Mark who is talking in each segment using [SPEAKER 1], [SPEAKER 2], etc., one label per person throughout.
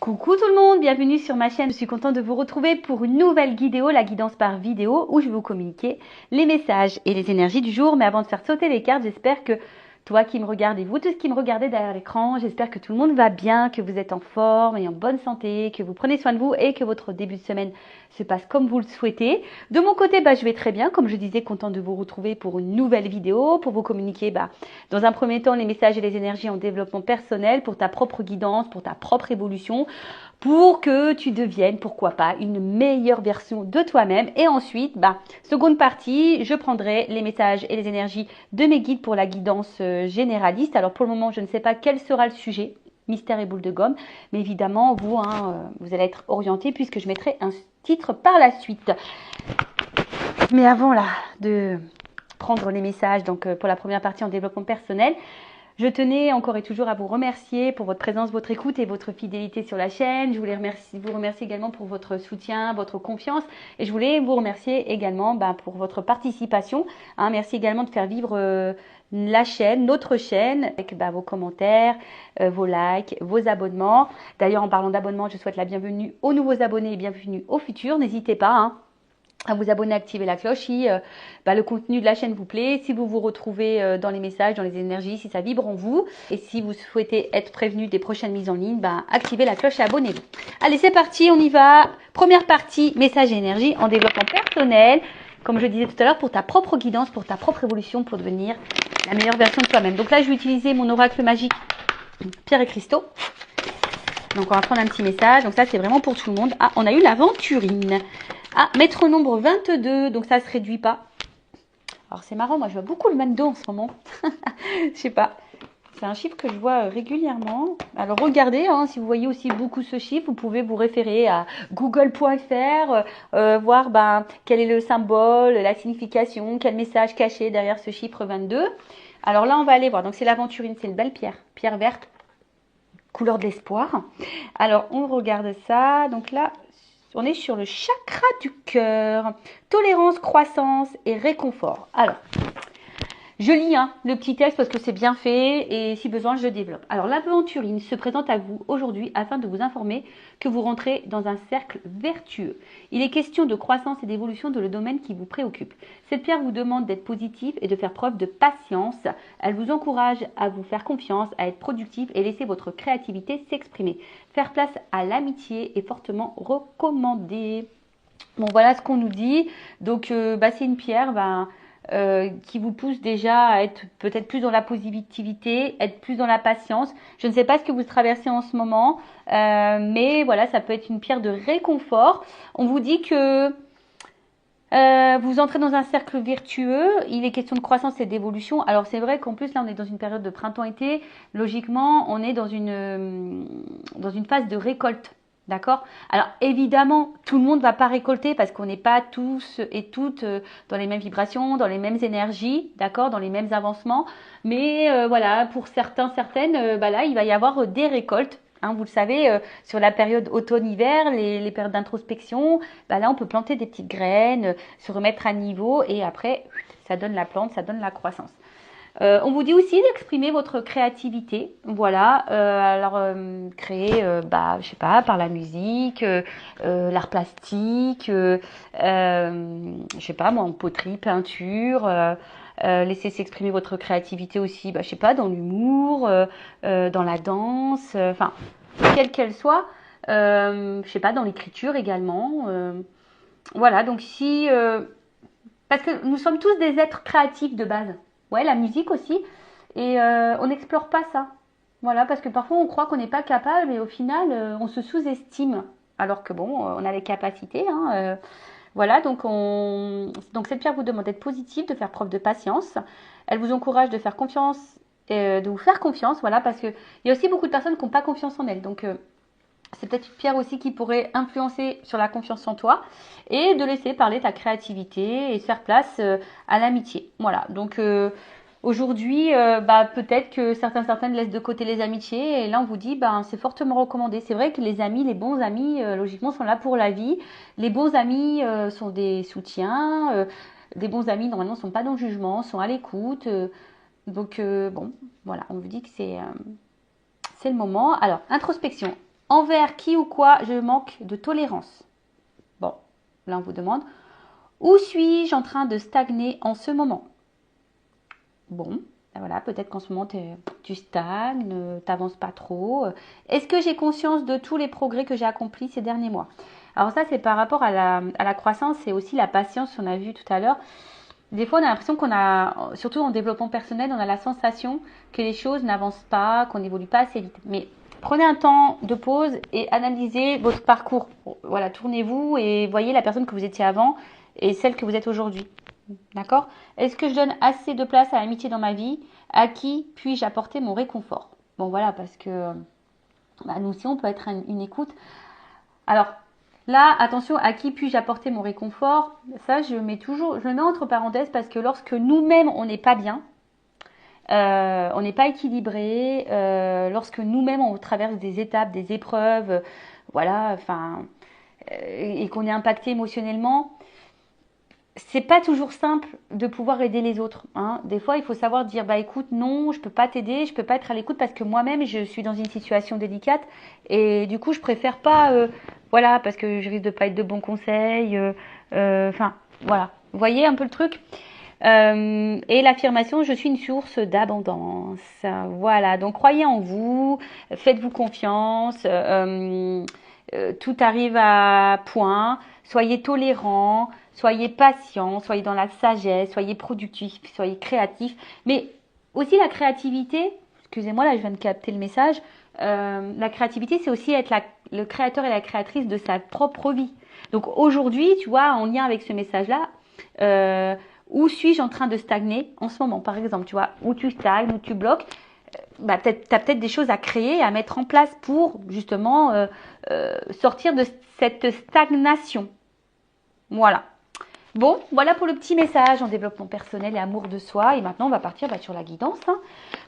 [SPEAKER 1] Coucou tout le monde, bienvenue sur ma chaîne. Je suis contente de vous retrouver pour une nouvelle vidéo, la guidance par vidéo, où je vais vous communiquer les messages et les énergies du jour. Mais avant de faire sauter les cartes, j'espère que toi qui me regardez, vous tous qui me regardez derrière l'écran, j'espère que tout le monde va bien, que vous êtes en forme et en bonne santé, que vous prenez soin de vous et que votre début de semaine se passe comme vous le souhaitez. De mon côté, je vais très bien, comme je disais, contente de vous retrouver pour une nouvelle vidéo, pour vous communiquer dans un premier temps les messages et les énergies en développement personnel, pour ta propre guidance, pour ta propre évolution, pour que tu deviennes, pourquoi pas, une meilleure version de toi-même. Et ensuite, seconde partie, je prendrai les messages et les énergies de mes guides pour la guidance généraliste. Alors pour le moment, je ne sais pas quel sera le sujet, mystère et boule de gomme, mais évidemment, vous allez être orienté puisque je mettrai un titre par la suite. Mais avant de prendre les messages, donc pour la première partie en développement personnel, je tenais encore et toujours à vous remercier pour votre présence, votre écoute et votre fidélité sur la chaîne. Je voulais vous remercier également pour votre soutien, votre confiance. Et je voulais vous remercier également pour votre participation. Merci également de faire vivre la chaîne, notre chaîne, avec vos commentaires, vos likes, vos abonnements. D'ailleurs, en parlant d'abonnements, je souhaite la bienvenue aux nouveaux abonnés et bienvenue aux futurs. N'hésitez pas à vous abonner, activer la cloche si le contenu de la chaîne vous plaît, si vous vous retrouvez dans les messages, dans les énergies, si ça vibre en vous. Et si vous souhaitez être prévenu des prochaines mises en ligne, activez la cloche et abonnez-vous. Allez, c'est parti, on y va. Première partie, message et énergie en développement personnel. Comme je disais tout à l'heure, pour ta propre guidance, pour ta propre évolution, pour devenir la meilleure version de toi-même. Donc là, je vais utiliser mon oracle magique Pierre et Cristaux. Donc on va prendre un petit message. Donc ça, c'est vraiment pour tout le monde. On a eu l'aventurine. Maître nombre 22, donc ça se réduit pas. Alors c'est marrant, moi je vois beaucoup le 22 en ce moment. Je sais pas. C'est un chiffre que je vois régulièrement. Alors regardez, si vous voyez aussi beaucoup ce chiffre, vous pouvez vous référer à google.fr, voir quel est le symbole, la signification, quel message caché derrière ce chiffre 22. Alors là, on va aller voir. Donc c'est l'aventurine, c'est une belle pierre verte, couleur de l'espoir. Alors on regarde ça. Donc là, on est sur le chakra du cœur. Tolérance, croissance et réconfort. Alors, je lis le petit texte parce que c'est bien fait et si besoin, je développe. Alors, l'aventurine se présente à vous aujourd'hui afin de vous informer que vous rentrez dans un cercle vertueux. Il est question de croissance et d'évolution dans le domaine qui vous préoccupe. Cette pierre vous demande d'être positif et de faire preuve de patience. Elle vous encourage à vous faire confiance, à être productif et laisser votre créativité s'exprimer. Faire place à l'amitié est fortement recommandé. Bon, voilà ce qu'on nous dit. Donc, c'est une pierre qui vous pousse déjà à être peut-être plus dans la positivité, être plus dans la patience. Je ne sais pas ce que vous traversez en ce moment, mais voilà, ça peut être une pierre de réconfort. On vous dit que vous entrez dans un cercle vertueux, il est question de croissance et d'évolution. Alors c'est vrai qu'en plus là on est dans une période de printemps-été, logiquement on est dans une phase de récolte. D'accord? Alors évidemment, tout le monde ne va pas récolter parce qu'on n'est pas tous et toutes dans les mêmes vibrations, dans les mêmes énergies, d'accord, dans les mêmes avancements. Mais voilà, pour certaines, là, il va y avoir des récoltes. Vous le savez, sur la période automne-hiver, les périodes d'introspection, là, on peut planter des petites graines, se remettre à niveau et après, ça donne la plante, ça donne la croissance. On vous dit aussi d'exprimer votre créativité, voilà, créer, je sais pas, par la musique, l'art plastique, je sais pas moi, en poterie, peinture, laissez s'exprimer votre créativité aussi, je sais pas, dans l'humour, dans la danse, quelle qu'elle soit, je sais pas, dans l'écriture également, voilà, donc parce que nous sommes tous des êtres créatifs de base. Ouais, la musique aussi. Et on n'explore pas ça. Voilà, parce que parfois on croit qu'on n'est pas capable et au final on se sous-estime. Alors que on a les capacités. Voilà, donc cette pierre vous demande d'être positive, de faire preuve de patience. Elle vous encourage de faire confiance, de vous faire confiance, voilà, parce qu'il y a aussi beaucoup de personnes qui n'ont pas confiance en elles. Donc c'est peut-être une pierre aussi qui pourrait influencer sur la confiance en toi et de laisser parler ta créativité et faire place à l'amitié. Voilà, donc aujourd'hui, peut-être que certaines laissent de côté les amitiés et là on vous dit, c'est fortement recommandé. C'est vrai que les amis, les bons amis, logiquement, sont là pour la vie. Les bons amis sont des soutiens. Des bons amis, normalement, ne sont pas dans le jugement, sont à l'écoute. Donc, voilà, on vous dit que c'est le moment. Alors, introspection. Envers qui ou quoi je manque de tolérance. Bon, là on vous demande. Où suis-je en train de stagner en ce moment? Bon, voilà, peut-être qu'en ce moment tu stagnes, tu n'avances pas trop. Est-ce que j'ai conscience de tous les progrès que j'ai accomplis ces derniers mois? Alors ça, c'est par rapport à la croissance et aussi la patience qu'on a vu tout à l'heure. Des fois, on a l'impression qu'on a, surtout en développement personnel, on a la sensation que les choses n'avancent pas, qu'on n'évolue pas assez vite. Mais prenez un temps de pause et analysez votre parcours. Voilà, tournez-vous et voyez la personne que vous étiez avant et celle que vous êtes aujourd'hui. D'accord? Est-ce que je donne assez de place à l'amitié dans ma vie? À qui puis-je apporter mon réconfort? Bon, voilà, parce que nous aussi, on peut être une écoute. Alors, là, attention, à qui puis-je apporter mon réconfort? Ça, je le mets entre parenthèses parce que lorsque nous-mêmes, on n'est pas bien, on n'est pas équilibré, lorsque nous-mêmes, on traverse des étapes, des épreuves, voilà, enfin, et qu'on est impacté émotionnellement, c'est pas toujours simple de pouvoir aider les autres. Hein. Des fois, il faut savoir dire bah écoute, non, je peux pas t'aider, je peux pas être à l'écoute parce que moi-même je suis dans une situation délicate et du coup je préfère pas, voilà, parce que je risque de pas être de bons conseils. Enfin, voilà. Vous voyez un peu le truc. Et l'affirmation, je suis une source d'abondance. Voilà. Donc croyez en vous, faites-vous confiance. Tout arrive à point. Soyez tolérant, soyez patient, soyez dans la sagesse, soyez productif, soyez créatif. Mais aussi la créativité, excusez-moi, là je viens de capter le message, la créativité c'est aussi être le créateur et la créatrice de sa propre vie. Donc aujourd'hui, tu vois, en lien avec ce message-là, où suis-je en train de stagner en ce moment, par exemple, tu vois, où tu stagnes, où tu bloques, bah, tu as peut-être des choses à créer, à mettre en place pour justement sortir de cette stagnation. Voilà. Bon, voilà pour le petit message en développement personnel et amour de soi. Et maintenant, on va partir sur la guidance. Hein.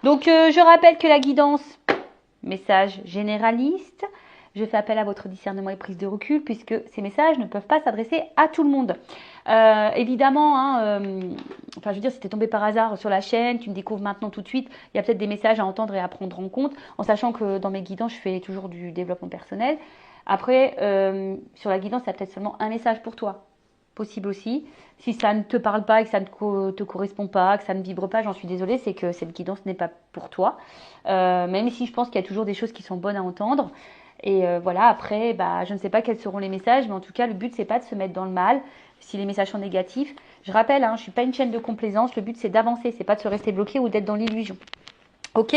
[SPEAKER 1] Donc, je rappelle que la guidance, message généraliste. Je fais appel à votre discernement et prise de recul puisque ces messages ne peuvent pas s'adresser à tout le monde. Évidemment, hein, enfin je veux dire, si tu es tombé par hasard sur la chaîne, tu me découvres maintenant tout de suite, il y a peut-être des messages à entendre et à prendre en compte, en sachant que dans mes guidances, je fais toujours du développement personnel. Après, sur la guidance, il y a peut-être seulement un message pour toi. Possible aussi. Si ça ne te parle pas et que ça ne te correspond pas, que ça ne vibre pas, j'en suis désolée, c'est que cette guidance n'est pas pour toi. Même si je pense qu'il y a toujours des choses qui sont bonnes à entendre. Et voilà, après, je ne sais pas quels seront les messages, mais en tout cas, le but, c'est pas de se mettre dans le mal si les messages sont négatifs. Je rappelle, hein, je suis pas une chaîne de complaisance, le but, c'est d'avancer, c'est pas de se rester bloqué ou d'être dans l'illusion. Ok?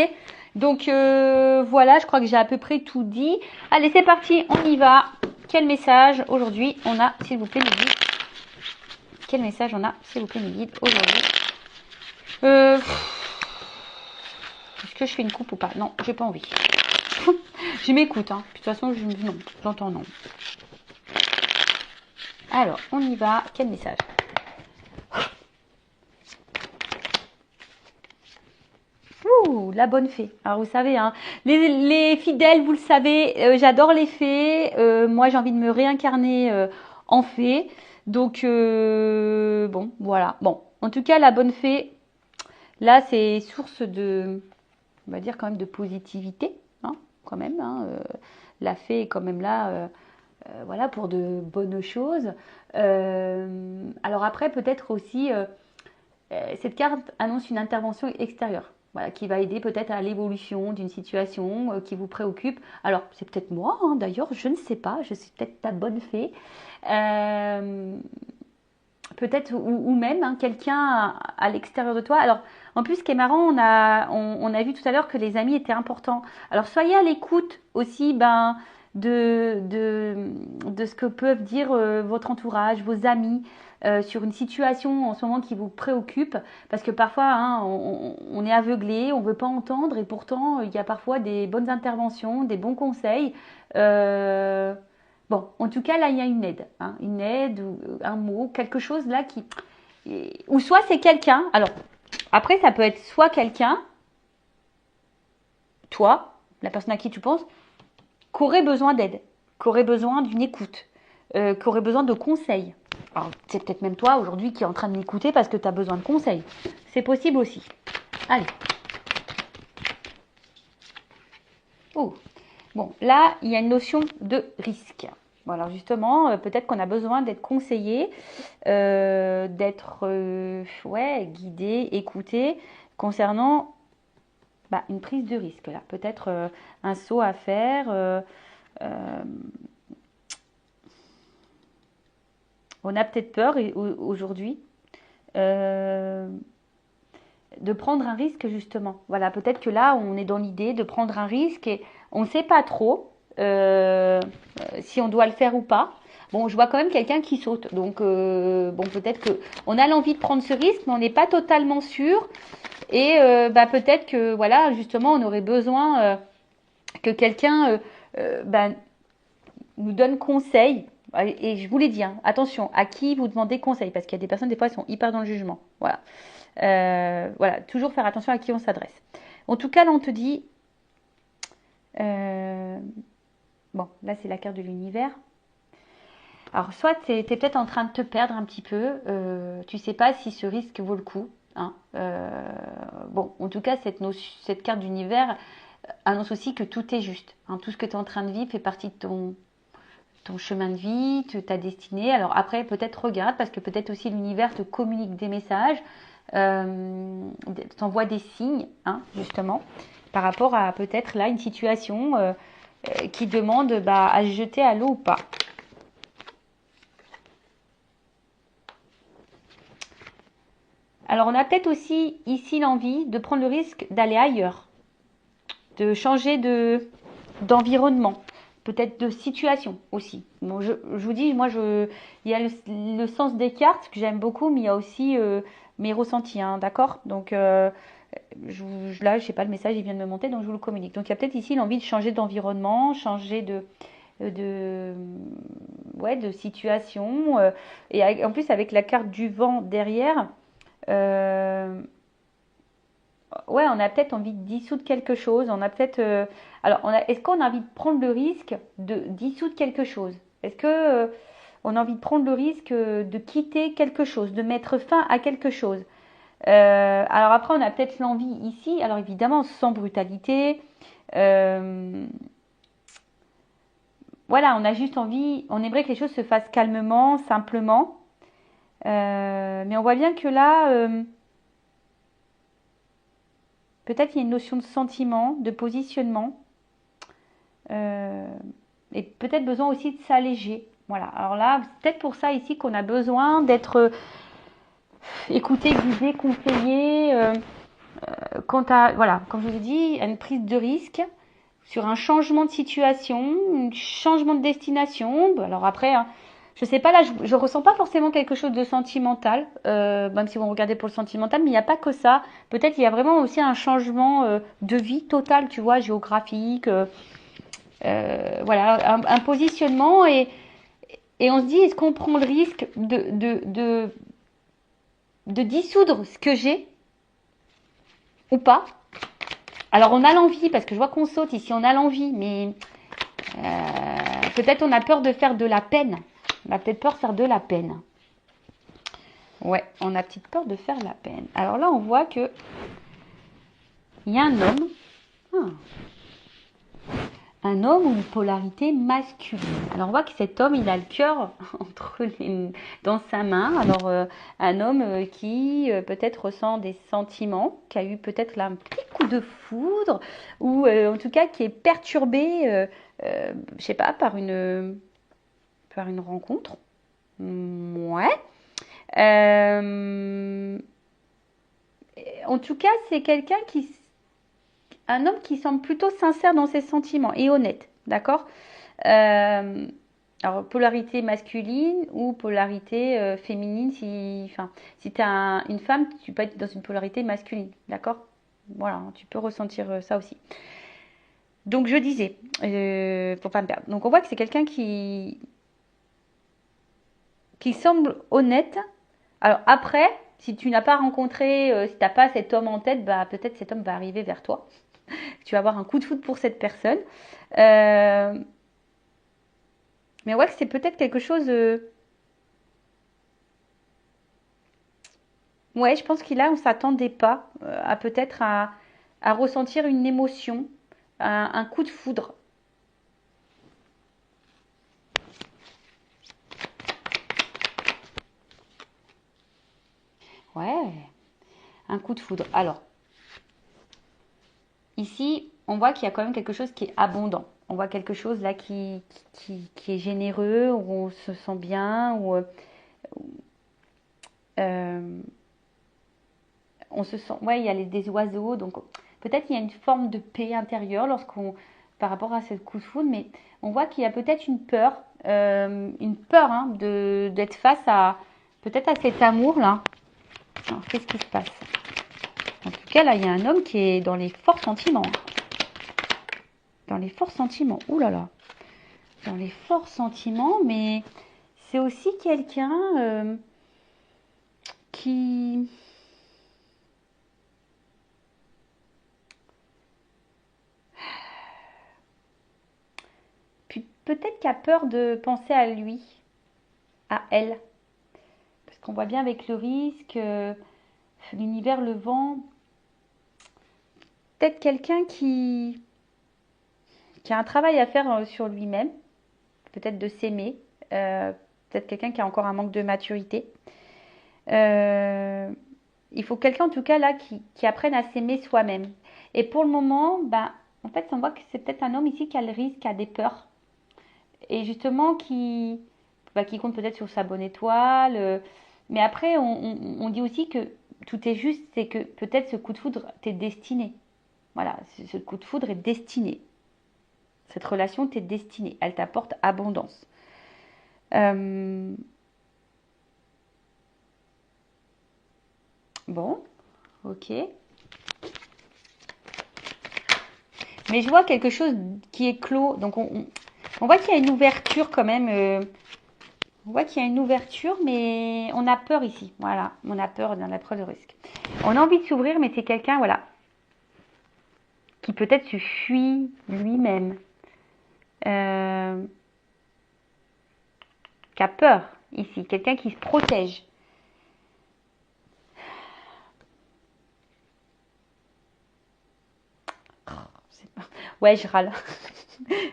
[SPEAKER 1] Donc, voilà, je crois que j'ai à peu près tout dit. Allez, c'est parti, on y va. Quel message aujourd'hui on a, s'il vous plaît, mes guides? Quel message on a, s'il vous plaît, mes guides, aujourd'hui? Est-ce que je fais une coupe ou pas? Non, j'ai pas envie. Je m'écoute, hein. De toute façon, non, j'entends non. Alors, on y va. Quel message? Ouh, la bonne fée. Alors, vous savez, hein, les fidèles, vous le savez, j'adore les fées. Moi, j'ai envie de me réincarner en fée. Donc, bon, voilà. Bon, en tout cas, la bonne fée, là, c'est source de, on va dire quand même de positivité, hein, quand même. Hein, la fée est quand même là, voilà, pour de bonnes choses. Alors après, peut-être aussi, cette carte annonce une intervention extérieure. Voilà, qui va aider peut-être à l'évolution d'une situation qui vous préoccupe. Alors, c'est peut-être moi, hein, d'ailleurs, je ne sais pas, je suis peut-être ta bonne fée. Peut-être, ou même hein, quelqu'un à l'extérieur de toi. Alors, en plus, ce qui est marrant, on a vu tout à l'heure que les amis étaient importants. Alors, soyez à l'écoute aussi de ce que peuvent dire votre entourage, vos amis, sur une situation en ce moment qui vous préoccupe, parce que parfois hein, on est aveuglé, on ne veut pas entendre, et pourtant il y a parfois des bonnes interventions, des bons conseils. Bon, en tout cas là il y a une aide ou un mot, quelque chose là qui, ou soit c'est quelqu'un. Alors après ça peut être soit quelqu'un, toi, la personne à qui tu penses, qui aurait besoin d'aide, qui aurait besoin d'une écoute, qui aurait besoin de conseils. Alors, c'est peut-être même toi aujourd'hui qui est en train de m'écouter parce que tu as besoin de conseils. C'est possible aussi. Allez. Oh. Bon, là, il y a une notion de risque. Bon, alors justement, peut-être qu'on a besoin d'être conseillé, d'être ouais, guidé, écouté concernant une prise de risque. Là, peut-être un saut à faire. Euh, on a peut-être peur aujourd'hui de prendre un risque justement. Voilà, peut-être que là, on est dans l'idée de prendre un risque et on ne sait pas trop si on doit le faire ou pas. Bon, je vois quand même quelqu'un qui saute, donc bon, peut-être que on a l'envie de prendre ce risque, mais on n'est pas totalement sûr. Et peut-être que voilà, justement, on aurait besoin que quelqu'un nous donne conseil. Et je vous l'ai dit, hein, attention, à qui vous demandez conseil, parce qu'il y a des personnes, des fois, elles sont hyper dans le jugement. Voilà. Voilà, toujours faire attention à qui on s'adresse. En tout cas, là, on te dit... bon, là, c'est la carte de l'univers. Alors, soit tu es peut-être en train de te perdre un petit peu. Tu sais pas si ce risque vaut le coup. Hein. Bon, en tout cas, cette carte d'univers annonce aussi que tout est juste. Hein. Tout ce que tu es en train de vivre fait partie de ton chemin de vie, ta destinée. Alors après, peut-être regarde, parce que peut-être aussi l'univers te communique des messages, t'envoie des signes, hein, justement, par rapport à peut-être là une situation qui demande à se jeter à l'eau ou pas. Alors on a peut-être aussi ici l'envie de prendre le risque d'aller ailleurs, de changer d'environnement. Peut-être de situation aussi. Bon, je vous dis, moi, il y a le sens des cartes que j'aime beaucoup, mais il y a aussi mes ressentis, hein, d'accord? Donc là, je sais pas, le message, il vient de me monter, donc je vous le communique. Donc il y a peut-être ici l'envie de changer d'environnement, changer de situation. Et en plus, avec la carte du vent derrière, euh, ouais, on a peut-être envie de dissoudre quelque chose. On a peut-être. Alors, est-ce qu'on a envie de prendre le risque de dissoudre quelque chose? Est-ce que on a envie de prendre le risque de quitter quelque chose, de mettre fin à quelque chose? Alors après, on a peut-être l'envie ici. Alors évidemment, sans brutalité. Voilà, on a juste envie. On aimerait que les choses se fassent calmement, simplement. Mais on voit bien que là. Peut-être qu'il y a une notion de sentiment, de positionnement, et peut-être besoin aussi de s'alléger. Voilà. Alors là, c'est peut-être pour ça ici qu'on a besoin d'être écouté, guidé, conseillé. Quant à, voilà, comme je vous ai dit, à une prise de risque sur un changement de situation, un changement de destination. Alors après, hein, je sais pas, là, je ressens pas forcément quelque chose de sentimental, même si vous regardez pour le sentimental, mais il n'y a pas que ça. Peut-être il y a vraiment aussi un changement de vie total, tu vois, géographique, voilà, un positionnement et on se dit, est-ce qu'on prend le risque de dissoudre ce que j'ai ou pas? Alors on a l'envie, parce que je vois qu'on saute ici, on a l'envie, mais peut-être on a peur de faire de la peine. On a peut-être peur de faire de la peine. Ouais, on a petite peur de faire la peine. Alors là, on voit que il y a un homme. Un homme ou une polarité masculine. Alors on voit que cet homme, il a le cœur dans sa main. Alors un homme qui peut-être ressent des sentiments, qui a eu peut-être là un petit coup de foudre, ou en tout cas qui est perturbé, je sais pas, par une rencontre. Ouais. En tout cas, c'est un homme qui semble plutôt sincère dans ses sentiments et honnête, d'accord? Alors, polarité masculine ou polarité féminine, si tu es une femme, tu peux être dans une polarité masculine, d'accord? Voilà, tu peux ressentir ça aussi. Donc, je disais, pour pas me perdre. Donc, on voit que c'est quelqu'un qui semble honnête. Alors, après, si tu n'as pas rencontré, si tu n'as pas cet homme en tête, peut-être cet homme va arriver vers toi. Tu vas avoir un coup de foudre pour cette personne. Mais on voit que c'est peut-être quelque chose. Ouais, je pense qu'il a, on s'attendait pas à peut-être à ressentir une émotion, un coup de foudre. un coup de foudre. Alors, ici, on voit qu'il y a quand même quelque chose qui est abondant. On voit quelque chose là qui est généreux, où on se sent bien, où on se sent... Ouais, il y a des oiseaux, donc peut-être il y a une forme de paix intérieure par rapport à ce coup de foudre, mais on voit qu'il y a peut-être une peur hein, d'être face à peut-être à cet amour-là. Alors, qu'est-ce qui se passe? En tout cas, là, il y a un homme qui est dans les forts sentiments. Dans les forts sentiments. Ouh là là. Dans les forts sentiments, mais c'est aussi quelqu'un qui... Puis peut-être qui a peur de penser à lui, à elle. Parce qu'on voit bien avec le risque, l'univers, le vent. Peut-être quelqu'un qui a un travail à faire sur lui-même. Peut-être de s'aimer. Peut-être quelqu'un qui a encore un manque de maturité. Il faut quelqu'un en tout cas là qui apprenne à s'aimer soi-même. Et pour le moment, ben, en fait, on voit que c'est peut-être un homme ici qui a le risque, qui a des peurs. Et justement qui compte peut-être sur sa bonne étoile. Mais après, on dit aussi que tout est juste, c'est que peut-être ce coup de foudre t'est destiné. Voilà, ce coup de foudre est destiné. Cette relation t'est destinée. Elle t'apporte abondance. Bon, ok. Mais je vois quelque chose qui est clos. Donc on voit qu'il y a une ouverture quand même. On voit qu'il y a une ouverture, mais on a peur ici. Voilà, on a peur dans la preuve de risque. On a envie de s'ouvrir, mais c'est quelqu'un, voilà, qui peut-être se fuit lui-même. Qui a peur ici. Quelqu'un qui se protège. Ouais, je râle.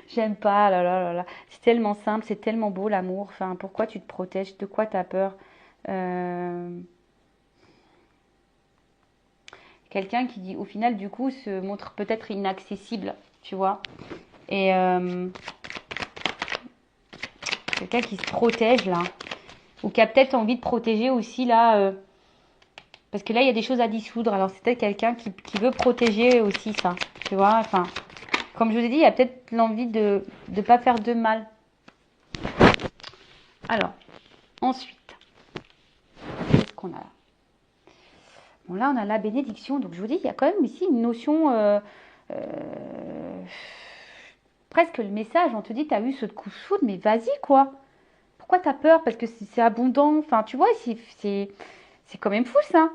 [SPEAKER 1] J'aime pas, là, là, là, là. C'est tellement simple, c'est tellement beau l'amour. Enfin, pourquoi tu te protèges? De quoi tu as peur? Quelqu'un qui dit, au final, du coup, se montre peut-être inaccessible, tu vois. Et quelqu'un qui se protège, là. Ou qui a peut-être envie de protéger aussi, là. Parce que là, il y a des choses à dissoudre. Alors, c'est peut-être quelqu'un qui veut protéger aussi ça, tu vois. Enfin, comme je vous ai dit, il y a peut-être l'envie de ne pas faire de mal. Alors, ensuite, qu'est-ce qu'on a là? Bon, là, on a la bénédiction. Donc, je vous dis, il y a quand même ici une notion... presque le message, on te dit, tu as eu ce coup de foudre, mais vas-y, quoi. Pourquoi tu as peur? Parce que c'est abondant. Enfin, tu vois, c'est quand même fou, ça.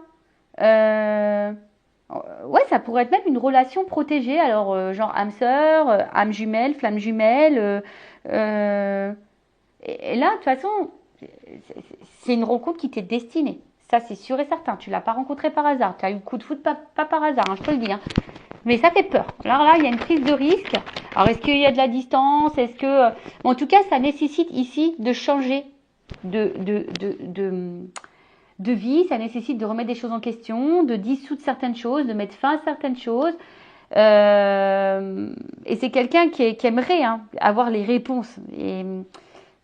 [SPEAKER 1] Ouais, ça pourrait être même une relation protégée. Alors, genre âme sœur, âme jumelle, flamme jumelle. Et là, de toute façon, c'est une rencontre qui t'est destinée. Ça, c'est sûr et certain. Tu l'as pas rencontré par hasard. Tu as eu le coup de foudre pas par hasard, hein, je te le dis. Hein. Mais ça fait peur. Alors là, il y a une prise de risque. Alors, est-ce qu'il y a de la distance? Est-ce que... En tout cas, ça nécessite ici de changer de vie. Ça nécessite de remettre des choses en question, de dissoudre certaines choses, de mettre fin à certaines choses. Et c'est quelqu'un qui aimerait avoir les réponses. Et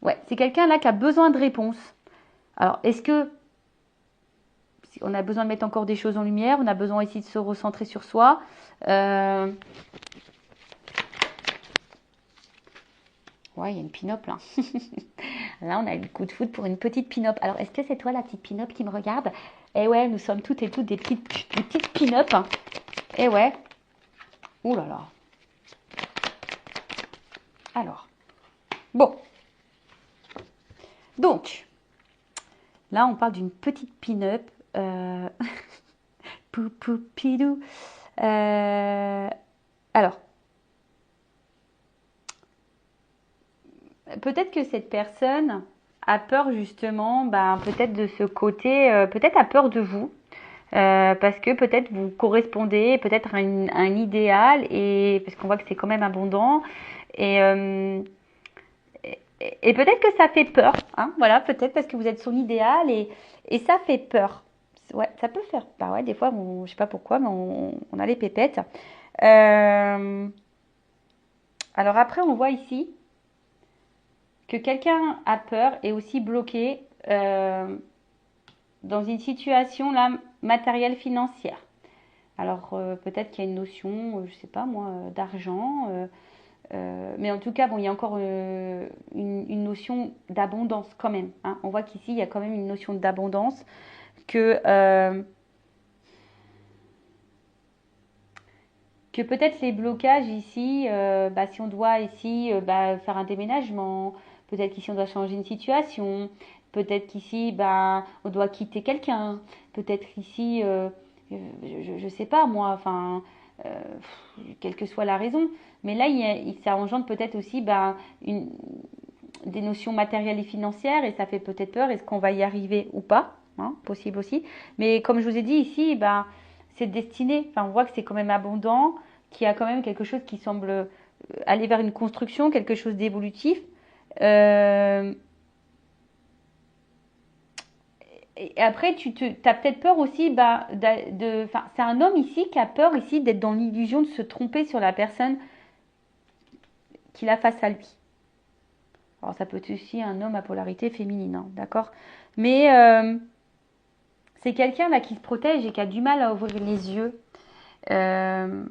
[SPEAKER 1] ouais, c'est quelqu'un là qui a besoin de réponses. Alors, est-ce que on a besoin de mettre encore des choses en lumière? On a besoin ici de se recentrer sur soi. Ouais, il y a une pin-up là. Là, on a eu le coup de foudre pour une petite pin-up. Alors, est-ce que c'est toi la petite pin-up qui me regarde? Eh ouais, nous sommes toutes et toutes des petites pin-up. Hein. Eh ouais. Ouh là là. Alors. Bon. Donc. Là, on parle d'une petite pin-up. Poupou-pidou. Alors. Peut-être que cette personne a peur justement, peut-être de ce côté, peut-être a peur de vous, parce que peut-être vous correspondez peut-être à un idéal, et parce qu'on voit que c'est quand même abondant, et, peut-être que ça fait peur, hein, voilà, peut-être parce que vous êtes son idéal, et ça fait peur. Ouais, ça peut faire. Bah ouais, des fois, je sais pas pourquoi, mais on a les pépettes. Euh, alors après, on voit ici que quelqu'un a peur et aussi bloqué dans une situation là matérielle financière. Alors peut-être qu'il y a une notion, je sais pas moi, d'argent, mais en tout cas, bon, il y a encore une notion d'abondance quand même, hein. On voit qu'ici, il y a quand même une notion d'abondance que peut-être les blocages ici, bah, si on doit ici bah, faire un déménagement, peut-être qu'ici on doit changer une situation, peut-être qu'ici bah, on doit quitter quelqu'un, peut-être ici, je sais pas moi, enfin, euh, quelle que soit la raison, mais là ça engendre peut-être aussi bah, des notions matérielles et financières et ça fait peut-être peur, est-ce qu'on va y arriver ou pas, hein, possible aussi, mais comme je vous ai dit ici, bah, c'est destiné, enfin on voit que c'est quand même abondant, qu'il y a quand même quelque chose qui semble aller vers une construction, quelque chose d'évolutif. Euh, et après, as peut-être peur aussi, bah, c'est un homme ici qui a peur ici d'être dans l'illusion de se tromper sur la personne qu'il a face à lui. Alors ça peut être aussi un homme à polarité féminine, hein, d'accord. Mais c'est quelqu'un là qui se protège et qui a du mal à ouvrir les yeux. Euh,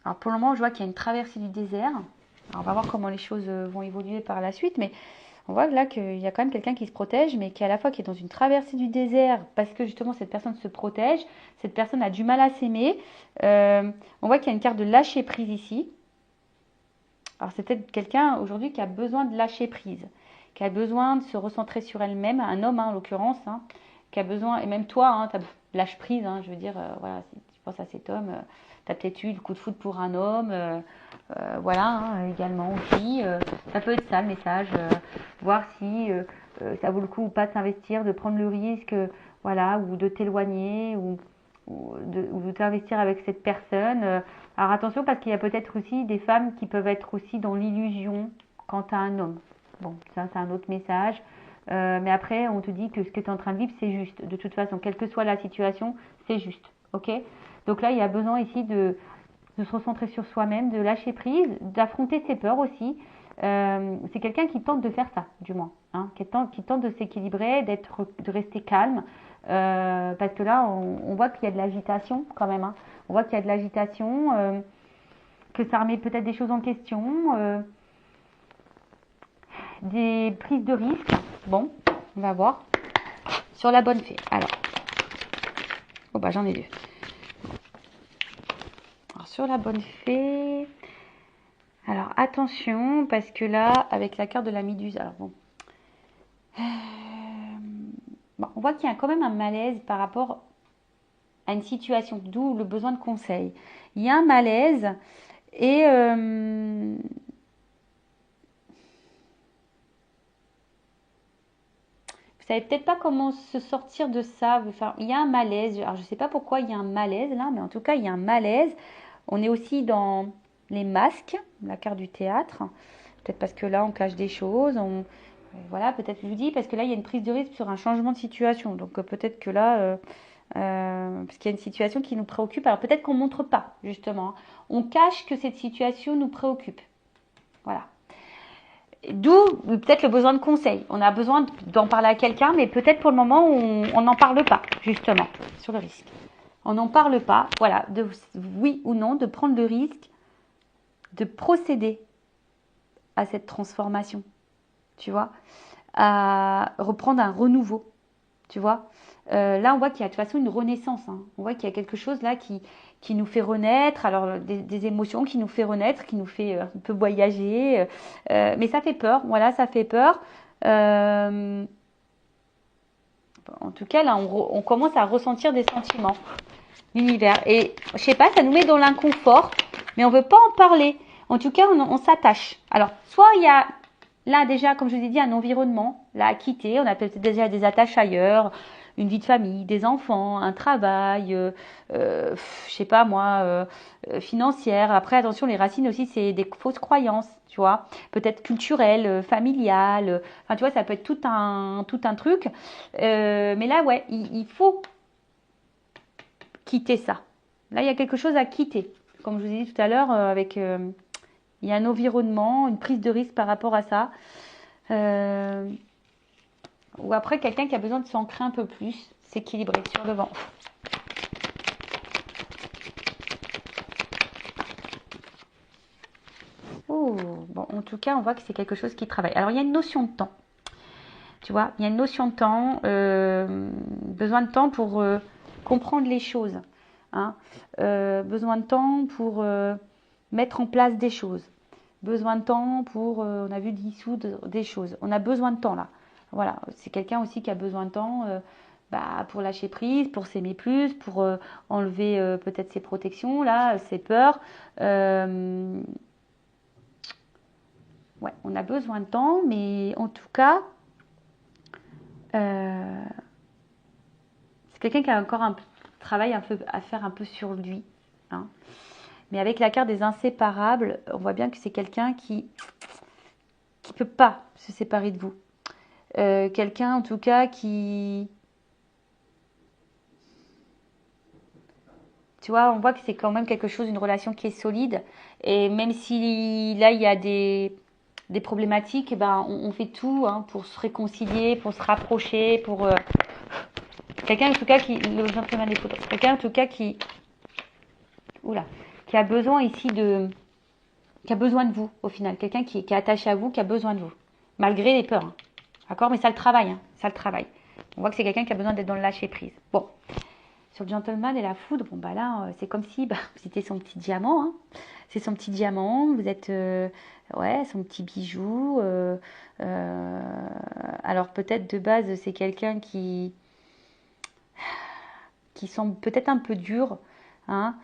[SPEAKER 1] alors pour le moment, je vois qu'il y a une traversée du désert. Alors on va voir comment les choses vont évoluer par la suite, mais on voit là qu'il y a quand même quelqu'un qui se protège, mais qui à la fois qui est dans une traversée du désert, parce que justement cette personne se protège, cette personne a du mal à s'aimer. On voit qu'il y a une carte de lâcher prise ici. Alors c'est peut-être quelqu'un aujourd'hui qui a besoin de lâcher prise, qui a besoin de se recentrer sur elle-même, un homme hein, en l'occurrence, hein, qui a besoin, et même toi, hein, lâche prise, hein, je veux dire, voilà, si tu penses à cet homme, tu as peut-être eu le coup de foudre pour un homme, voilà, hein, également aussi, ça peut être ça le message, voir si ça vaut le coup ou pas de s'investir, de prendre le risque, voilà, ou de t'éloigner, ou de t'investir avec cette personne. Alors attention parce qu'il y a peut-être aussi des femmes qui peuvent être aussi dans l'illusion quant à un homme. Bon, ça c'est un autre message. Mais après, on te dit que ce que tu es en train de vivre, c'est juste. De toute façon, quelle que soit la situation, c'est juste. Ok. Donc là, il y a besoin ici de se recentrer sur soi-même, de lâcher prise, d'affronter ses peurs aussi. C'est quelqu'un qui tente de faire ça, du moins, hein, qui tente de s'équilibrer, de rester calme, parce que là, on voit qu'il y a de l'agitation quand même, hein. On voit qu'il y a de l'agitation, que ça remet peut-être des choses en question, des prises de risques. Bon, on va voir sur la bonne fée. Alors, oh bah j'en ai deux. Alors sur la bonne fée. Alors attention, parce que là, avec la carte de la Méduse, alors bon. Bon, on voit qu'il y a quand même un malaise par rapport à une situation, d'où le besoin de conseil. Il y a un malaise et vous savez peut-être pas comment se sortir de ça. Enfin, il y a un malaise. Alors je ne sais pas pourquoi il y a un malaise là, mais en tout cas il y a un malaise. On est aussi dans les masques, la carte du théâtre. Peut-être parce que là on cache des choses. Voilà, peut-être je vous dis parce que là il y a une prise de risque sur un changement de situation. Donc peut-être que là, parce qu'il y a une situation qui nous préoccupe. Alors peut-être qu'on ne montre pas justement, hein. On cache que cette situation nous préoccupe. Voilà. D'où peut-être le besoin de conseil. On a besoin d'en parler à quelqu'un, mais peut-être pour le moment, on n'en parle pas, justement, sur le risque. On n'en parle pas, voilà, de oui ou non, de prendre le risque de procéder à cette transformation, tu vois, à reprendre un renouveau, tu vois. Là, on voit qu'il y a de toute façon une renaissance, hein. On voit qu'il y a quelque chose là qui nous fait renaître, alors des émotions qui nous fait renaître, qui nous fait un peu voyager, mais ça fait peur, voilà, ça fait peur. En tout cas, là, on commence à ressentir des sentiments, l'univers. Et je sais pas, ça nous met dans l'inconfort, mais on veut pas en parler. En tout cas, on s'attache. Alors, soit il y a là déjà, comme je vous ai dit, un environnement là à quitter. On a peut-être déjà des attaches ailleurs. une vie de famille, des enfants, un travail, je sais pas moi, financière. Après, attention, les racines aussi, c'est des fausses croyances, tu vois. Peut-être culturelles, familiales. Enfin, tu vois, ça peut être tout un truc. Mais là, ouais, il faut quitter ça. Là, il y a quelque chose à quitter. Comme je vous ai dit tout à l'heure, il y a un environnement, une prise de risque par rapport à ça. Ou après, quelqu'un qui a besoin de s'ancrer un peu plus, s'équilibrer sur le vent. Oh, bon, en tout cas, on voit que c'est quelque chose qui travaille. Alors, il y a une notion de temps. Tu vois, il y a une notion de temps, besoin de temps pour comprendre les choses. Hein. Besoin de temps pour mettre en place des choses. Besoin de temps pour, on a vu dissoudre des choses. On a besoin de temps là. Voilà, c'est quelqu'un aussi qui a besoin de temps pour lâcher prise, pour s'aimer plus, pour enlever peut-être ses protections là, ses peurs. Ouais, on a besoin de temps, mais en tout cas, c'est quelqu'un qui a encore un travail un peu à faire un peu sur lui. Hein. Mais avec la carte des inséparables, on voit bien que c'est quelqu'un qui peut pas se séparer de vous. Quelqu'un en tout cas qui... Tu vois, on voit que c'est quand même quelque chose, une relation qui est solide. Et même si là, il y a des problématiques, eh ben, on fait tout hein, pour se réconcilier, pour se rapprocher, pour... quelqu'un en tout cas qui... Le gentleman des photos. Quelqu'un en tout cas qui... Oula. Qui a besoin ici de... Qui a besoin de vous, au final. Quelqu'un qui est attaché à vous, qui a besoin de vous. Malgré les peurs. Hein. D'accord. Mais ça le travaille. Hein. Ça le travaille. On voit que c'est quelqu'un qui a besoin d'être dans le lâcher-prise. Bon. Sur le gentleman et la foudre, bon bah là, c'est comme si vous étiez son petit diamant. Hein. C'est son petit diamant. Vous êtes... ouais, son petit bijou. Alors peut-être de base, c'est quelqu'un qui semble peut-être un peu dur. Hein.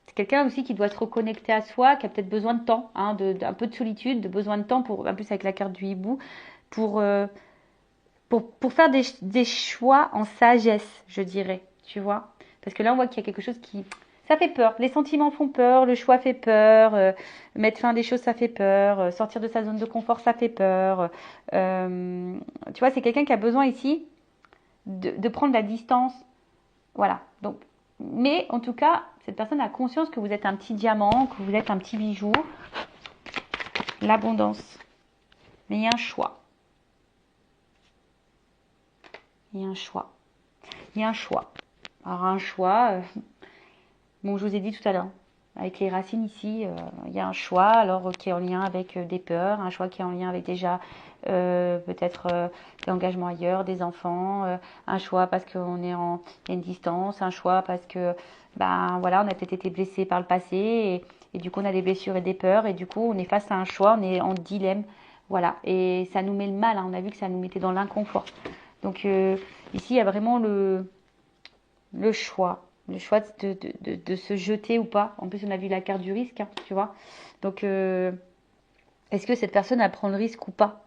[SPEAKER 1] C'est quelqu'un aussi qui doit se reconnecter à soi, qui a peut-être besoin de temps, hein, un peu de solitude, de besoin de temps pour, en plus avec la carte du hibou, pour, pour faire des choix en sagesse, je dirais, tu vois. Parce que là, on voit qu'il y a quelque chose qui... Ça fait peur, les sentiments font peur, le choix fait peur, mettre fin à des choses, ça fait peur, sortir de sa zone de confort, ça fait peur. Tu vois, c'est quelqu'un qui a besoin ici de prendre la distance. Voilà, donc... Mais en tout cas, cette personne a conscience que vous êtes un petit diamant, que vous êtes un petit bijou. L'abondance. Mais il y a un choix. Il y a un choix. Il y a un choix. Alors un choix, bon je vous ai dit tout à l'heure, avec les racines ici, il y a un choix alors qui est en lien avec des peurs, un choix qui est en lien avec déjà peut-être l'engagement ailleurs, des enfants, un choix parce qu'on est en il y a une distance, un choix parce que ben voilà on a peut-être été blessé par le passé et du coup on a des blessures et des peurs et du coup on est face à un choix, on est en dilemme, voilà et ça nous met le mal, hein, on a vu que ça nous mettait dans l'inconfort. Donc ici il y a vraiment le choix. Le choix de se jeter ou pas. En plus, on a vu la carte du risque, hein, tu vois. Donc, est-ce que cette personne, elle prend le risque ou pas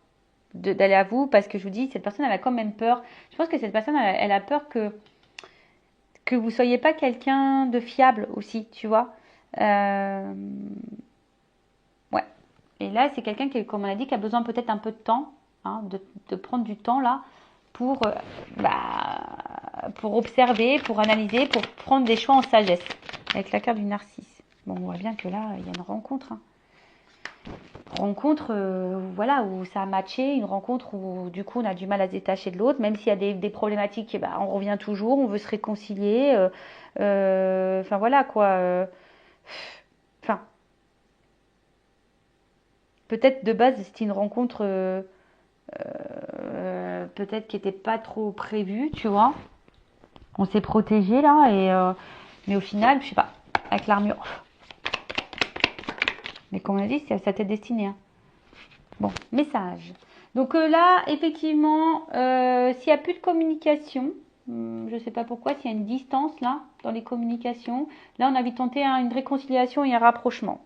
[SPEAKER 1] d'aller à vous? Parce que je vous dis, cette personne, elle a quand même peur. Je pense que cette personne, elle a peur que vous soyez pas quelqu'un de fiable aussi, tu vois. Ouais. Et là, c'est quelqu'un qui, comme on a dit, qui a besoin peut-être un peu de temps, hein, de prendre du temps là pour, pour observer, pour analyser, pour prendre des choix en sagesse. Avec la carte du narcisse. Bon, on voit bien que là, il y a une rencontre. Hein. Rencontre, voilà, où ça a matché, une rencontre où du coup on a du mal à se détacher de l'autre, même s'il y a des problématiques, on revient toujours, on veut se réconcilier. Enfin voilà quoi. Enfin, peut-être de base c'était une rencontre peut-être qui n'était pas trop prévue, tu vois. On s'est protégé là, mais au final, je sais pas, avec l'armure. Mais comme on a dit, c'est à sa tête destinée. Hein. Bon, message. Donc là, effectivement, s'il n'y a plus de communication, je ne sais pas pourquoi, s'il y a une distance là, dans les communications, là on a envie de tenter une réconciliation et un rapprochement.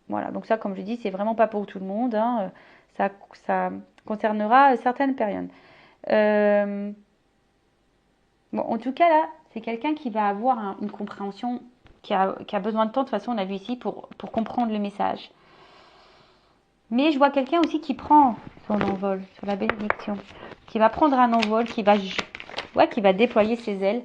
[SPEAKER 1] Voilà, donc ça, comme je dis, c'est vraiment pas pour tout le monde. Hein. Ça concernera certaines périodes. Bon, en tout cas, là, c'est quelqu'un qui va avoir une compréhension, qui a besoin de temps. De toute façon, on a vu ici, pour comprendre le message. Mais je vois quelqu'un aussi qui prend son envol sur la bénédiction, qui va prendre un envol, qui va déployer ses ailes.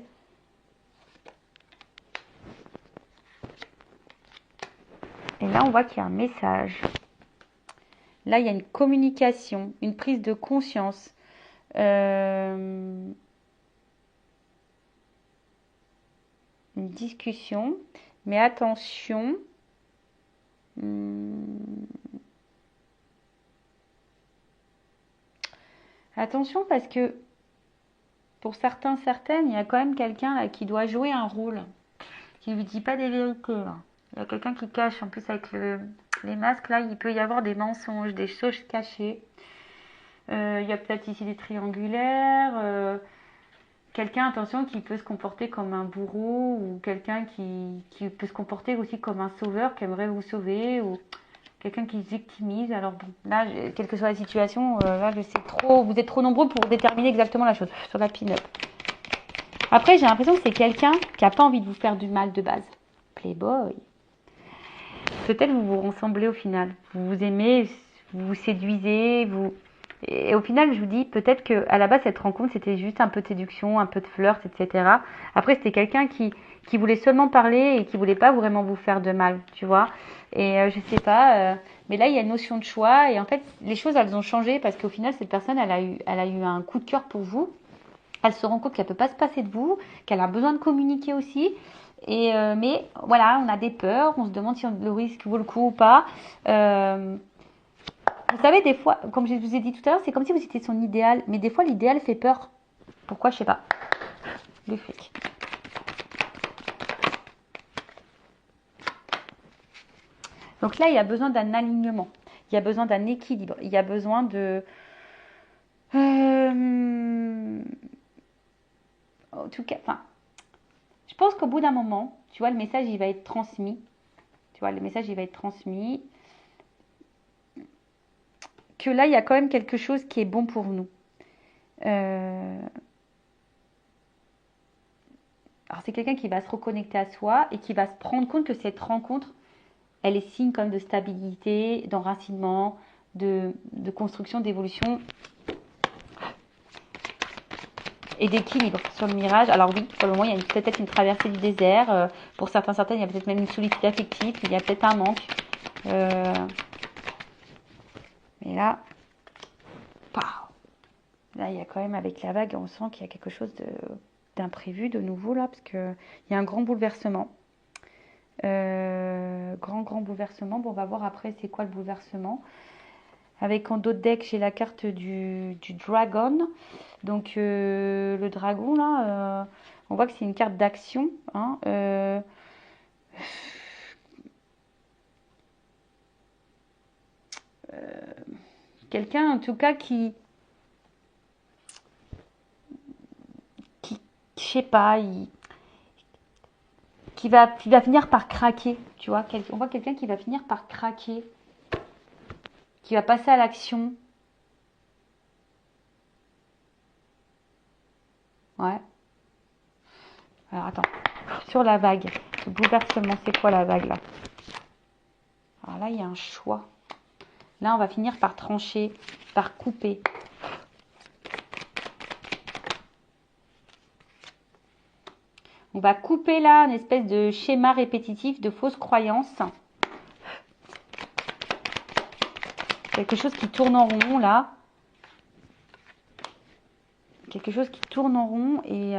[SPEAKER 1] Et là, on voit qu'il y a un message. Là, il y a une communication, une prise de conscience. Une discussion. Mais attention. Attention parce que pour certains, certaines, il y a quand même quelqu'un là qui doit jouer un rôle, qui ne lui dit pas des vérités. Là. Il y a quelqu'un qui cache. En plus, avec les masques, là, il peut y avoir des mensonges, des choses cachées. Il y a peut-être ici des triangulaires. Quelqu'un, attention, qui peut se comporter comme un bourreau ou quelqu'un qui peut se comporter aussi comme un sauveur qui aimerait vous sauver ou quelqu'un qui se victimise. Alors bon, là, quelle que soit la situation, là, je sais trop, vous êtes trop nombreux pour déterminer exactement la chose sur la pin-up. Après, j'ai l'impression que c'est quelqu'un qui n'a pas envie de vous faire du mal de base. Playboy. Peut-être vous vous ressemblez au final. Vous vous aimez, vous vous séduisez, Et au final, je vous dis, peut-être qu'à la base, cette rencontre, c'était juste un peu de séduction, un peu de flirt, etc. Après, c'était quelqu'un qui voulait seulement parler et qui voulait pas vraiment vous faire de mal, tu vois. Et je sais pas, mais là, il y a une notion de choix. Et en fait, les choses, elles ont changé parce qu'au final, cette personne, elle a eu un coup de cœur pour vous. Elle se rend compte qu'elle peut pas se passer de vous, qu'elle a besoin de communiquer aussi. Et mais voilà, on a des peurs, on se demande si le risque vaut le coup ou pas. Vous savez, des fois, comme je vous ai dit tout à l'heure, c'est comme si vous étiez son idéal. Mais des fois, l'idéal fait peur. Pourquoi? Je sais pas. Le fric. Donc là, il y a besoin d'un alignement. Il y a besoin d'un équilibre. Il y a besoin de... En tout cas, enfin, je pense qu'au bout d'un moment, tu vois, le message, il va être transmis. Tu vois, le message, il va être transmis. Que là, il y a quand même quelque chose qui est bon pour nous. Alors, c'est quelqu'un qui va se reconnecter à soi et qui va se rendre compte que cette rencontre, elle est signe comme de stabilité, d'enracinement, de construction, d'évolution et d'équilibre sur le mirage. Alors oui, pour le moment, il y a peut-être une traversée du désert. Pour certains, certaines, il y a peut-être même une solitude affective. Il y a peut-être un manque. Mais là, là, il y a quand même, avec la vague, on sent qu'il y a quelque chose d'imprévu de nouveau là, parce qu'il y a un grand bouleversement. Grand bouleversement. Bon, on va voir après c'est quoi le bouleversement. Avec en dos de deck, j'ai la carte du dragon. Donc le dragon là, on voit que c'est une carte d'action. Hein, quelqu'un en tout cas qui je sais pas, qui va finir par craquer, tu vois. On voit quelqu'un qui va finir par craquer, qui va passer à l'action. Ouais. Alors attends, sur la vague, le bouleversement, c'est quoi la vague là? Alors là, il y a un choix. Là, on va finir par trancher, par couper. On va couper là une espèce de schéma répétitif de fausses croyances. Quelque chose qui tourne en rond là. Quelque chose qui tourne en rond. Et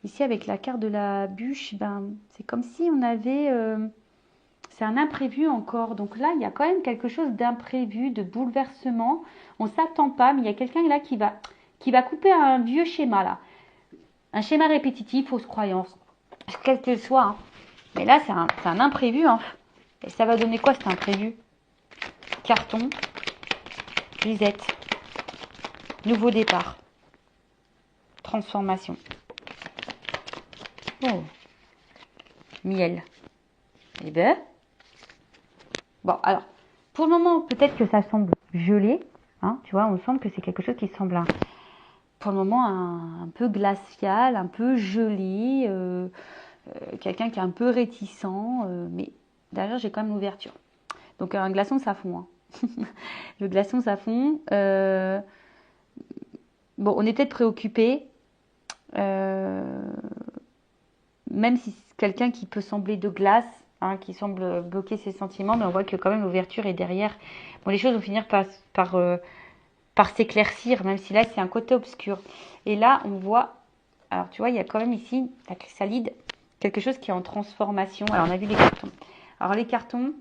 [SPEAKER 1] ici avec la carte de la bûche, ben, c'est comme si on avait... c'est un imprévu encore. Donc là, il y a quand même quelque chose d'imprévu, de bouleversement. On ne s'attend pas, mais il y a quelqu'un là qui va couper un vieux schéma là. Un schéma répétitif, fausse croyance, quel qu'elle soit. Hein. Mais là, c'est un imprévu. Hein. Et ça va donner quoi cet imprévu? Carton, grisette, nouveau départ, transformation. Oh, miel. Eh ben, bon, alors, pour le moment, peut-être que ça semble gelé. Hein, tu vois, on sent que c'est quelque chose qui semble pour le moment un peu glacial, un peu gelé, quelqu'un qui est un peu réticent, mais derrière j'ai quand même l'ouverture. Donc un glaçon ça fond. Hein. Le glaçon ça fond. Bon, on est peut-être préoccupé, même si c'est quelqu'un qui peut sembler de glace, hein, qui semble bloquer ses sentiments, mais on voit que quand même l'ouverture est derrière. Bon, les choses vont finir par s'éclaircir, même si là c'est un côté obscur. Et là on voit, alors tu vois, il y a quand même ici la chrysalide, quelque chose qui est en transformation. Alors on a vu les cartons. Alors les cartons,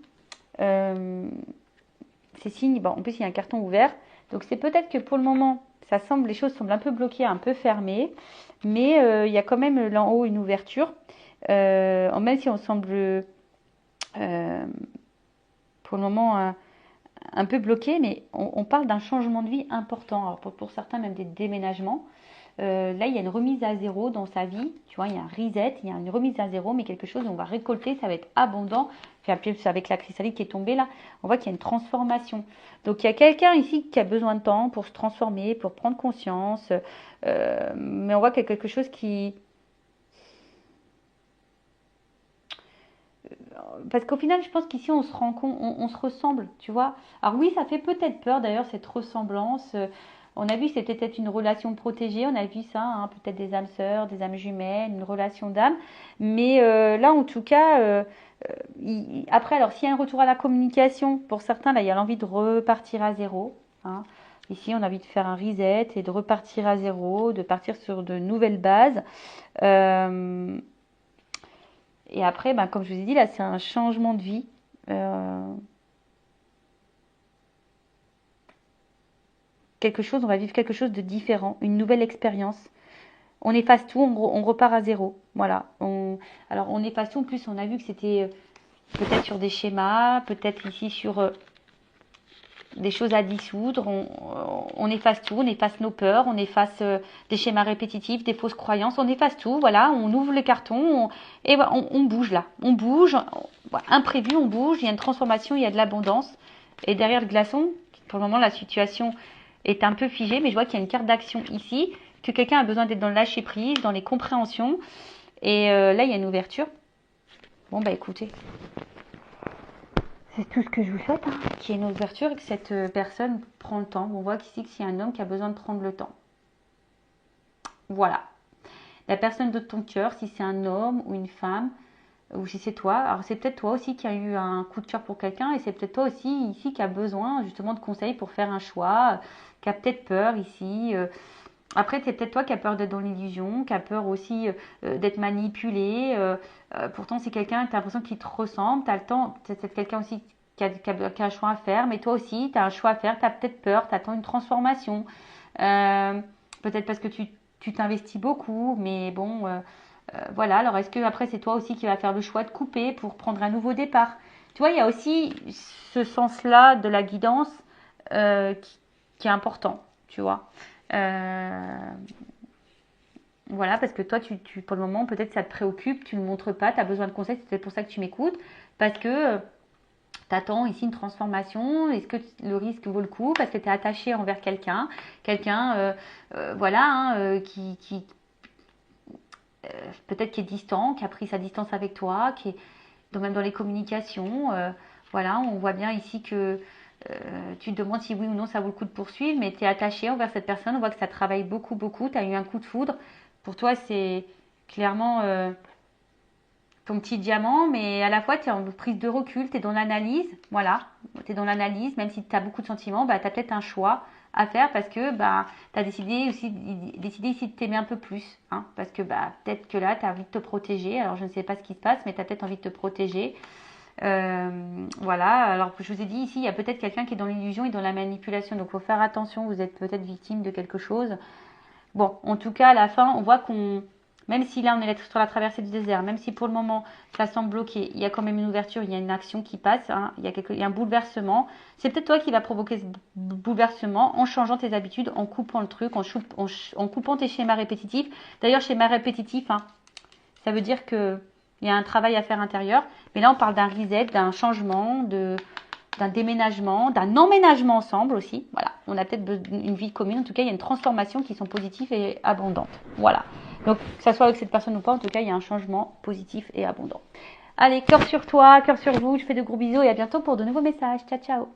[SPEAKER 1] c'est signe, bon, en plus il y a un carton ouvert, donc c'est peut-être que pour le moment, les choses semblent un peu bloquées, un peu fermées, mais il y a quand même là en haut une ouverture, même si on semble pour le moment un peu bloqué, mais on parle d'un changement de vie important. Alors pour certains, même des déménagements. Là, il y a une remise à zéro dans sa vie. Tu vois, il y a un reset, il y a une remise à zéro, mais quelque chose où on va récolter, ça va être abondant. Puis avec la chrysalide qui est tombée là, on voit qu'il y a une transformation. Donc, il y a quelqu'un ici qui a besoin de temps pour se transformer, pour prendre conscience. Mais on voit qu'il y a quelque chose qui... Parce qu'au final, je pense qu'ici, on se rend compte, on se ressemble, tu vois. Alors oui, ça fait peut-être peur, d'ailleurs, cette ressemblance. On a vu que c'était peut-être une relation protégée, on a vu ça, hein, peut-être des âmes sœurs, des âmes jumelles, une relation d'âme. Mais là, en tout cas, après, alors s'il y a un retour à la communication, pour certains, là, il y a l'envie de repartir à zéro. Hein. Ici, on a envie de faire un reset et de repartir à zéro, de partir sur de nouvelles bases. Euh, et après, ben, comme je vous ai dit, là, c'est un changement de vie. Quelque chose, on va vivre quelque chose de différent, une nouvelle expérience. On efface tout, on repart à zéro. Voilà. Alors on efface tout. En plus, on a vu que c'était peut-être sur des schémas, peut-être ici sur des choses à dissoudre. On efface tout, on efface nos peurs, on efface des schémas répétitifs, des fausses croyances. On efface tout. Voilà. On ouvre les cartons et voilà, on bouge là. On bouge. Imprévu, on bouge. Il y a une transformation, il y a de l'abondance. Et derrière le glaçon, pour le moment, la situation est un peu figée, mais je vois qu'il y a une carte d'action ici, que quelqu'un a besoin d'être dans le lâcher prise, dans les compréhensions. Et là, il y a une ouverture. Bon, bah écoutez, c'est tout ce que je vous souhaite, hein, qu'il y ait une ouverture et que cette personne prend le temps. On voit qu'ici, que c'est un homme qui a besoin de prendre le temps. Voilà. La personne de ton cœur, si c'est un homme ou une femme, ou si c'est toi, alors c'est peut-être toi aussi qui a eu un coup de cœur pour quelqu'un et c'est peut-être toi aussi ici qui a besoin justement de conseils pour faire un choix, qui a peut-être peur ici. Après, c'est peut-être toi qui as peur d'être dans l'illusion, qui a peur aussi d'être manipulé. Pourtant, c'est quelqu'un, tu as l'impression qu'il te ressemble, tu as le temps, c'est quelqu'un aussi qui a un choix à faire, mais toi aussi, tu as un choix à faire, tu as peut-être peur, tu attends une transformation. Peut-être parce que tu t'investis beaucoup, mais bon, voilà. Alors, est-ce que après, c'est toi aussi qui vas faire le choix de couper pour prendre un nouveau départ? Tu vois, il y a aussi ce sens-là de la guidance qui est important, tu vois. Euh, voilà, parce que toi, pour le moment, peut-être ça te préoccupe, tu ne le montres pas, tu as besoin de conseils, c'est peut-être pour ça que tu m'écoutes, parce que tu attends ici une transformation, est-ce que le risque vaut le coup, parce que tu es attaché envers quelqu'un, voilà, hein, qui peut-être qui est distant, qui a pris sa distance avec toi, qui est même dans les communications, voilà, on voit bien ici que tu te demandes si oui ou non ça vaut le coup de poursuivre, mais tu es attaché envers cette personne, on voit que ça travaille beaucoup, beaucoup, tu as eu un coup de foudre. Pour toi, c'est clairement ton petit diamant, mais à la fois, tu es en prise de recul, tu es dans l'analyse, voilà, tu es dans l'analyse, même si tu as beaucoup de sentiments, bah, tu as peut-être un choix à faire parce que bah, tu as décidé ici de t'aimer un peu plus, hein, parce que bah, peut-être que là, tu as envie de te protéger, alors je ne sais pas ce qui se passe, mais tu as peut-être envie de te protéger. Voilà, alors je vous ai dit ici, il y a peut-être quelqu'un qui est dans l'illusion et dans la manipulation, donc il faut faire attention, vous êtes peut-être victime de quelque chose. Bon, en tout cas, à la fin, on voit même si là on est sur la traversée du désert, même si pour le moment ça semble bloqué, il y a quand même une ouverture, il y a une action qui passe, hein, il y a un bouleversement. C'est peut-être toi qui vas provoquer ce bouleversement en changeant tes habitudes, en coupant le truc, en coupant tes schémas répétitifs. D'ailleurs, schéma répétitif, hein, ça veut dire que il y a un travail à faire intérieur. Mais là, on parle d'un reset, d'un changement, d'un déménagement, d'un emménagement ensemble aussi. Voilà, on a peut-être une vie commune. En tout cas, il y a une transformation qui sont positives et abondantes. Voilà. Donc, que ça soit avec cette personne ou pas, en tout cas, il y a un changement positif et abondant. Allez, cœur sur toi, cœur sur vous. Je fais de gros bisous et à bientôt pour de nouveaux messages. Ciao, ciao.